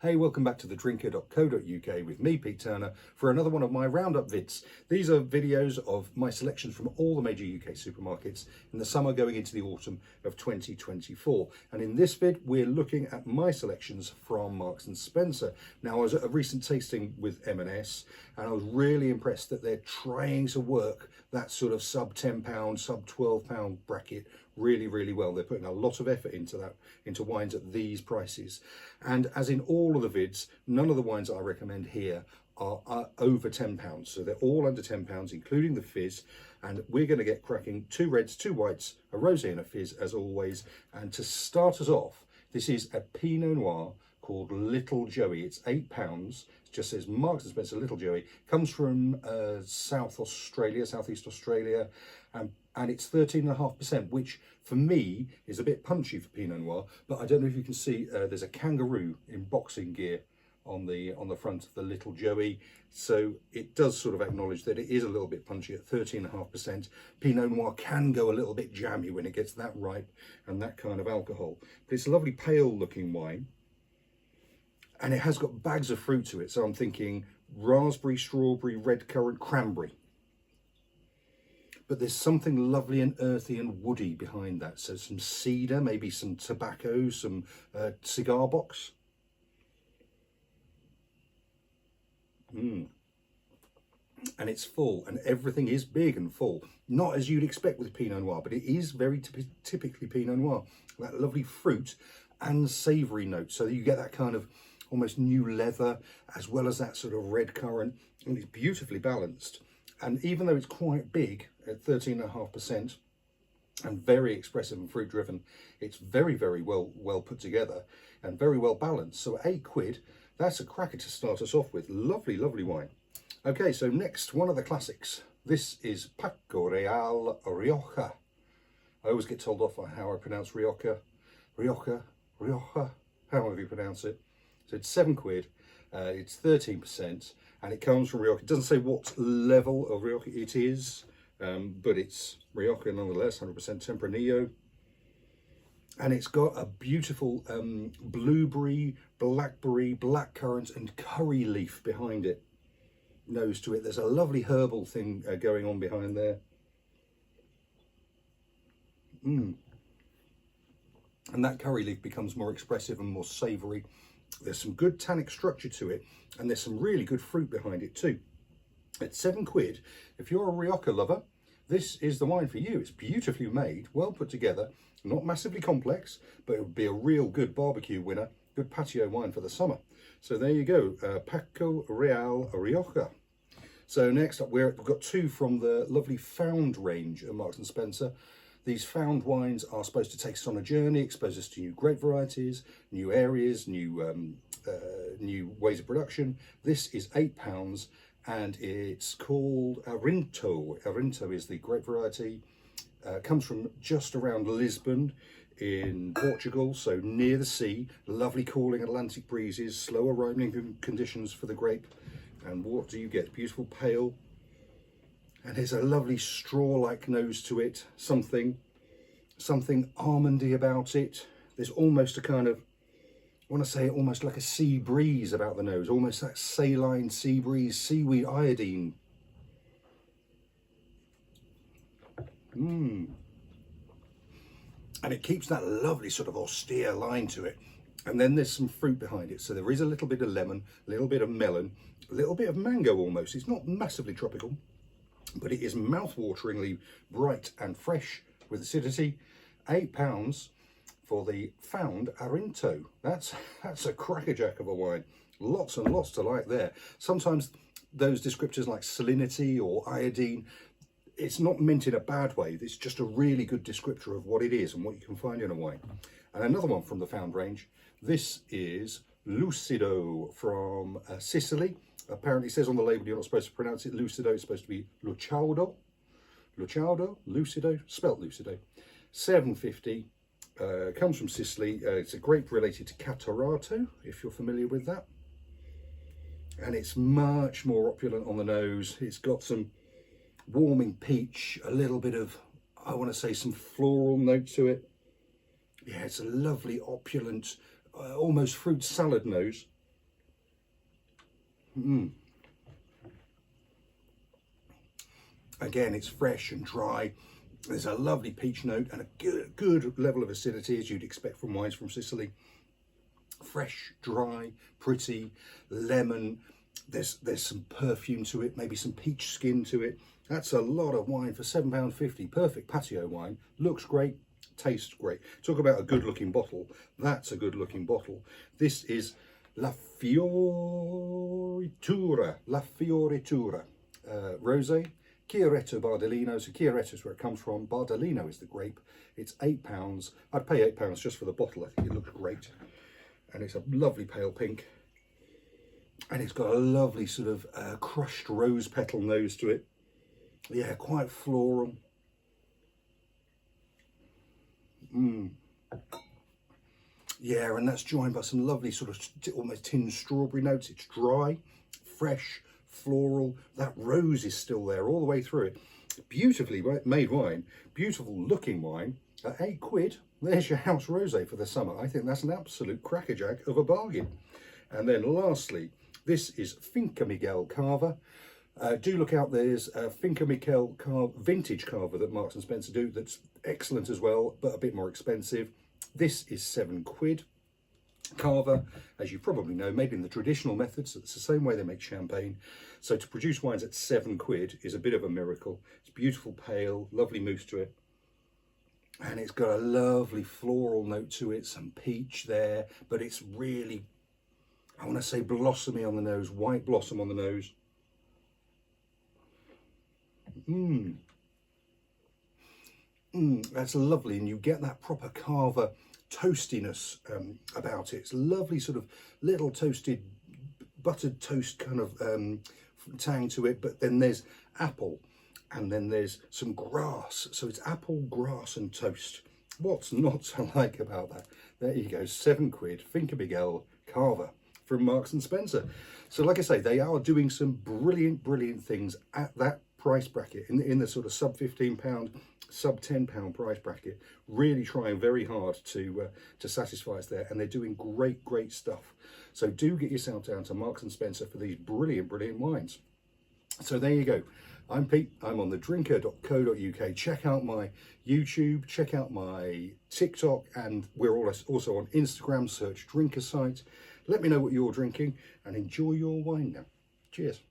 Hey, welcome back to thedrinker.co.uk with me, Pete Turner, for another one of my roundup vids. These are videos of my selections from all the major UK supermarkets in the summer going into the autumn of 2024. And in this vid, we're looking at my selections from Marks & Spencer. Now, I was at a recent tasting with M&S, and I was really impressed that they're trying to work that sort of sub £10, sub £12 bracket really well. They're putting a lot of effort into that, into wines at these prices. And as in all of the vids, none of the wines I recommend here are over £10. So they're all under £10, including the fizz. And we're going to get cracking 2 reds, 2 whites, a rosé and a fizz as always. And to start us off, this is a Pinot Noir called Little Joey. It's £8. It just says Marks & Spencer Little Joey. Comes from Southeast Australia, and it's 13.5%, which for me is a bit punchy for Pinot Noir. But I don't know if you can see, there's a kangaroo in boxing gear on the front of the Little Joey, so it does sort of acknowledge that it is a little bit punchy at 13.5%. Pinot Noir can go a little bit jammy when it gets that ripe and that kind of alcohol, but it's a lovely pale looking wine, and it has got bags of fruit to it. So I'm thinking raspberry, strawberry, red currant, cranberry. But there's something lovely and earthy and woody behind that. So some cedar, maybe some tobacco, some cigar box. And it's full, and everything is big and full. Not as you'd expect with Pinot Noir, but it is very typically Pinot Noir. That lovely fruit and savoury note. So you get that kind of almost new leather, as well as that sort of red currant, and it's beautifully balanced. And even though it's quite big at 13.5% and very expressive and fruit driven, it's very well put together and very well balanced. So £8, that's a cracker to start us off with. Lovely wine. Okay, so next, one of the classics. This is Paco Real Rioja. I always get told off on how I pronounce Rioja, however you pronounce it. So it's £7, it's 13%, and it comes from Rioja. It doesn't say what level of Rioja it is, but it's Rioja nonetheless, 100% Tempranillo. And it's got a beautiful blueberry, blackberry, blackcurrant and curry leaf behind it. Nose to it. There's a lovely herbal thing going on behind there. And that curry leaf becomes more expressive and more savoury. There's some good tannic structure to it, and there's some really good fruit behind it too. At £7, if you're a Rioja lover, this is the wine for you. It's beautifully made, well put together, not massively complex, but it would be a real good barbecue winner, good patio wine for the summer. So there you go, Paco Real Rioja. So next up, we've got 2 from the lovely Found range at Marks & Spencer. These Found wines are supposed to take us on a journey, expose us to new grape varieties, new areas, new ways of production. This is £8, and it's called Arinto. Arinto is the grape variety. Comes from just around Lisbon in Portugal, so near the sea. Lovely cooling Atlantic breezes, slower ripening conditions for the grape. And what do you get? Beautiful pale. And there's a lovely straw-like nose to it, something almondy about it. There's almost a kind of, I want to say almost like a sea breeze about the nose, almost that saline sea breeze, seaweed iodine. And it keeps that lovely sort of austere line to it. And then there's some fruit behind it. So there is a little bit of lemon, a little bit of melon, a little bit of mango almost. It's not massively tropical, but it is mouth-wateringly bright and fresh with acidity. £8 for the Found Arinto. That's a crackerjack of a wine. Lots and lots to like there. Sometimes those descriptors like salinity or iodine, it's not meant in a bad way. It's just a really good descriptor of what it is and what you can find in a wine. And another one from the Found range. This is Lucido from Sicily. Apparently it says on the label you're not supposed to pronounce it Lucido, it's supposed to be Lucido, spelt Lucido. £7.50, comes from Sicily. It's a grape related to Chiaretto, if you're familiar with that. And it's much more opulent on the nose. It's got some warming peach, a little bit of, I want to say, some floral note to it. Yeah, it's a lovely opulent, almost fruit salad nose. Again, it's fresh and dry. There's a lovely peach note and a good level of acidity, as you'd expect from wines from Sicily. Fresh, dry, pretty, lemon. There's some perfume to it, maybe some peach skin to it. That's a lot of wine for £7.50. Perfect patio wine. Looks great, tastes great. Talk about a good looking bottle. That's a good looking bottle. This is La Fioritura. Rosé. Chiaretto Bardolino. So Chiaretto is where it comes from. Bardolino is the grape. It's £8. I'd pay £8 just for the bottle. I think it looks great. And it's a lovely pale pink. And it's got a lovely sort of crushed rose petal nose to it. Yeah, quite floral. Yeah, and that's joined by some lovely sort of almost tinned strawberry notes. It's dry, fresh, floral. That rose is still there all the way through it. Beautifully made wine, beautiful looking wine. At £8, there's your house rosé for the summer. I think that's an absolute crackerjack of a bargain. And then lastly, this is Finca Miguel Cava. Do look out, there's a Finca Miguel vintage Cava that Marks and Spencer do that's excellent as well, but a bit more expensive. This is £7. Cava, as you probably know, made in the traditional methods. It's the same way they make champagne. So to produce wines at £7 is a bit of a miracle. It's beautiful, pale, lovely mousse to it. And it's got a lovely floral note to it, some peach there, but it's really, I want to say blossomy on the nose, white blossom on the nose. That's lovely, and you get that proper Cava toastiness about it. It's lovely sort of little toasted, buttered toast kind of tang to it, but then there's apple, and then there's some grass. So it's apple, grass and toast. What's not to like about that? There you go, £7, Finca Miguel Cava from Marks and Spencer. So like I say, they are doing some brilliant things at that price bracket, in the sort of sub £15, sub £10 price bracket. Really trying very hard to satisfy us there, and they're doing great stuff. So do get yourself down to Marks and Spencer for these brilliant wines. So there you go. I'm Pete. I'm on thedrinker.co.uk. Check out my YouTube, check out my TikTok, and we're also on Instagram. Search Drinker Site. Let me know what you're drinking and enjoy your wine now. Cheers.